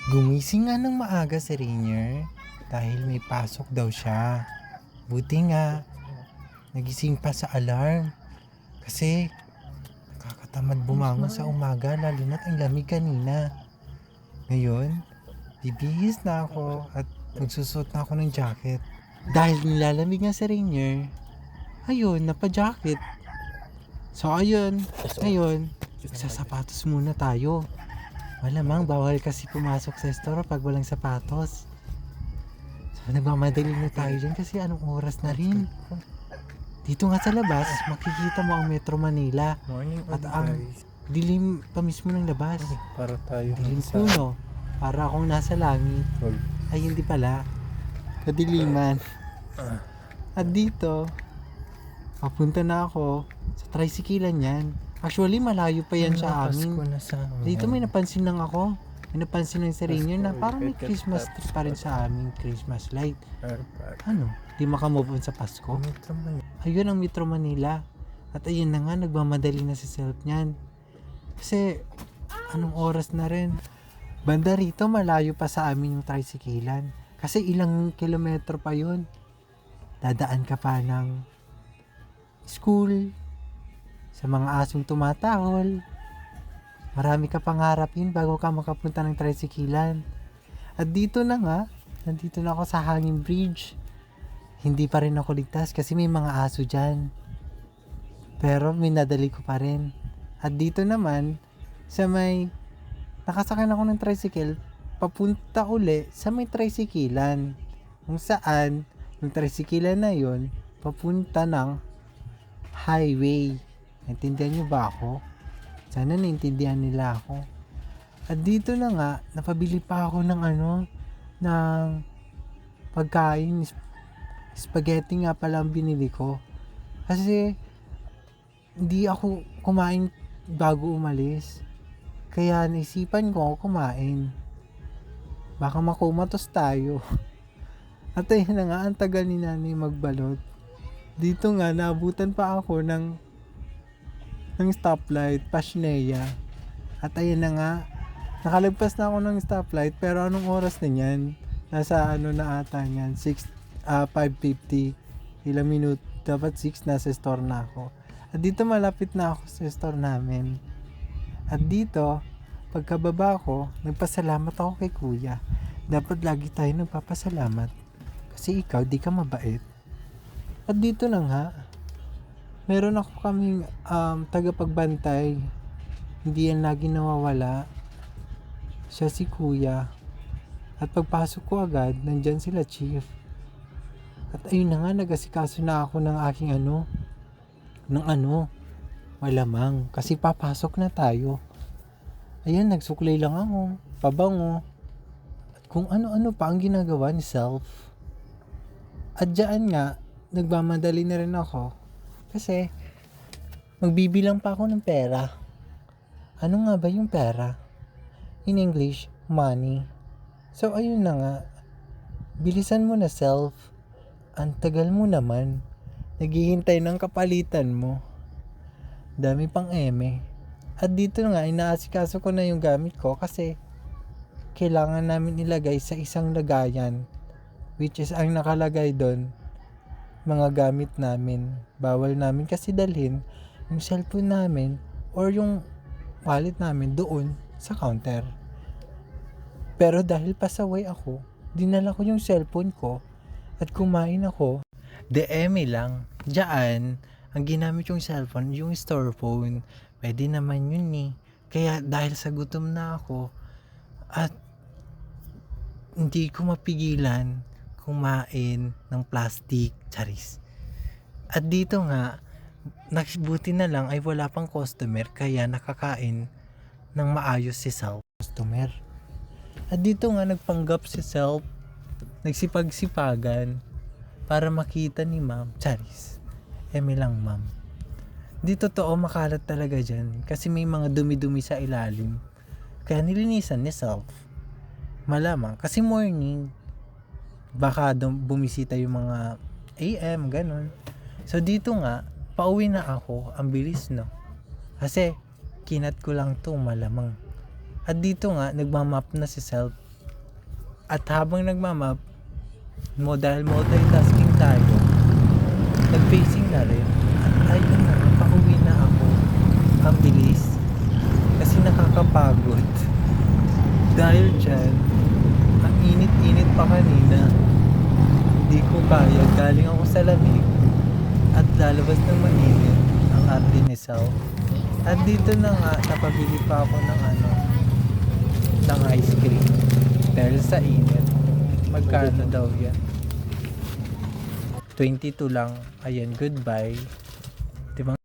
Gumising nga ng maaga si Rainier dahil may pasok daw siya. Buti nga, nagising pa sa alarm. Kasi kakatamad bumangon sa umaga lalo na't ang lamig kanina. Ngayon, bibihis na ako at magsusuot na ako ng jacket. Dahil nilalamig nga si Rainier, ayun, napa-jacket. So ayun, ngayon, magsasapatos muna tayo. Malamang bawal kasi pumasok sa store pag walang sapatos. So nagmamadali na tayo dyan kasi anong oras na rin. Dito nga sa labas, makikita mo ang Metro Manila. Morning At ang dilim pa mismo ng labas. para tayo Dilim puno. Para akong nasa langit. Ay hindi pala. Kadiliman. At dito, papunta na ako sa tricyclean yan. Actually, malayo pa yan sa amin. Dito may napansin lang ako. May napansin lang sa Rainier na parang may Christmas tree pa rin sa amin. Christmas light. Ano? Di makamove on sa Pasko? Ayun ang Metro Manila. At ayun na nga, nagmamadali na si self niyan. Kasi, anong oras na rin? Banda rito, malayo pa sa amin yung tricyclean. Kasi ilang kilometro pa yun. Dadaan ka pa ng school, sa mga asong tumatahol. Marami ka pang harapin bago ka makapunta ng tricyclean. At dito na nga, nandito na ako sa hanging bridge. Hindi pa rin ako ligtas kasi may mga aso dyan. Pero minadali ko pa rin. At dito naman, sa may nakasakyan ako ng tricycle, papunta uli sa may tricyclean. Kung saan, yung tricyclean na yon papunta ng highway. Naintindihan nyo ba ako? Sana naintindihan nila ako. At dito na nga, napabili pa ako ng ng pagkain. Spaghetti nga pala ang binili ko. Kasi, hindi ako kumain bago umalis. Kaya naisipan ko kumain. Baka makumatos tayo. At ayun na nga, ang tagal ni nanay magbalot. Dito nga, naabutan pa ako ng stoplight, Pashnea. At ayun na nga, nakalagpas na ako ng stoplight, pero anong oras na yan? Nasa na ata yan, 5:50. Ilang minuto, dapat 6, nasa store na ako. At dito malapit na ako sa store namin. At dito, pagkababa ko, nagpasalamat ako kay kuya. Dapat lagi tayo nagpapasalamat. Kasi ikaw, di ka mabait. At dito na nga, meron ako kaming tagapagbantay. Hindi yan lagi nawawala. Siya si kuya. At pagpasok ko agad, nandyan sila chief. At ayun na nga, nag-asikaso na ako ng aking malamang. Kasi papasok na tayo. Ayan, nagsuklay lang ako. Pabango. At kung ano-ano pa ang ginagawa ni self. At dyan nga, nagmamadali na rin ako. Kasi, magbibilang pa ako ng pera. Ano nga ba yung pera? In English, money. So, ayun na nga. Bilisan mo na self. Ang tagal mo naman. Naghihintay ng kapalitan mo. Dami pang eme. At dito nga, inaasikaso ko na yung gamit ko kasi kailangan namin ilagay sa isang lagayan. Which is, ang nakalagay doon, mga gamit namin. Bawal namin kasi dalhin yung cellphone namin or yung wallet namin doon sa counter. Pero dahil pasaway ako, dinala ko yung cellphone ko at kumain ako. DM lang. Diyan, ang ginamit yung cellphone, yung store phone. Pwede naman yun eh. Kaya dahil sa gutom na ako at hindi ko mapigilan kumain ng plastic, charis. At dito nga, buti na lang ay wala pang customer kaya nakakain ng maayos si self customer. At dito nga nagpanggap si self, nagsipag-sipagan para makita ni ma'am, charis. Eme lang ma'am. Di totoo, makalat talaga dyan kasi may mga dumi-dumi sa ilalim. Kaya nilinisan ni self. Malamang kasi morning, baka bumisita yung mga AM, ganun. So dito nga, pauwi na ako, ang bilis no. Kasi kinat ko lang to malamang. At dito nga, nagmamap na si self At habang nagmamap, dahil multitasking tayo, nag-facing na rin. At ayun na, pauwi na ako. Ang bilis. Kasi nakakapagod. Dahil dyan, ang init-init pa kanina. Hindi ko kaya. Galing ako sa lamig. At lalabas ng mainit ang Ardinesao. At dito na nga, napabili pa ako ng ice cream. Dahil sa init. Magkano daw yan? 22 lang. Ayan, goodbye.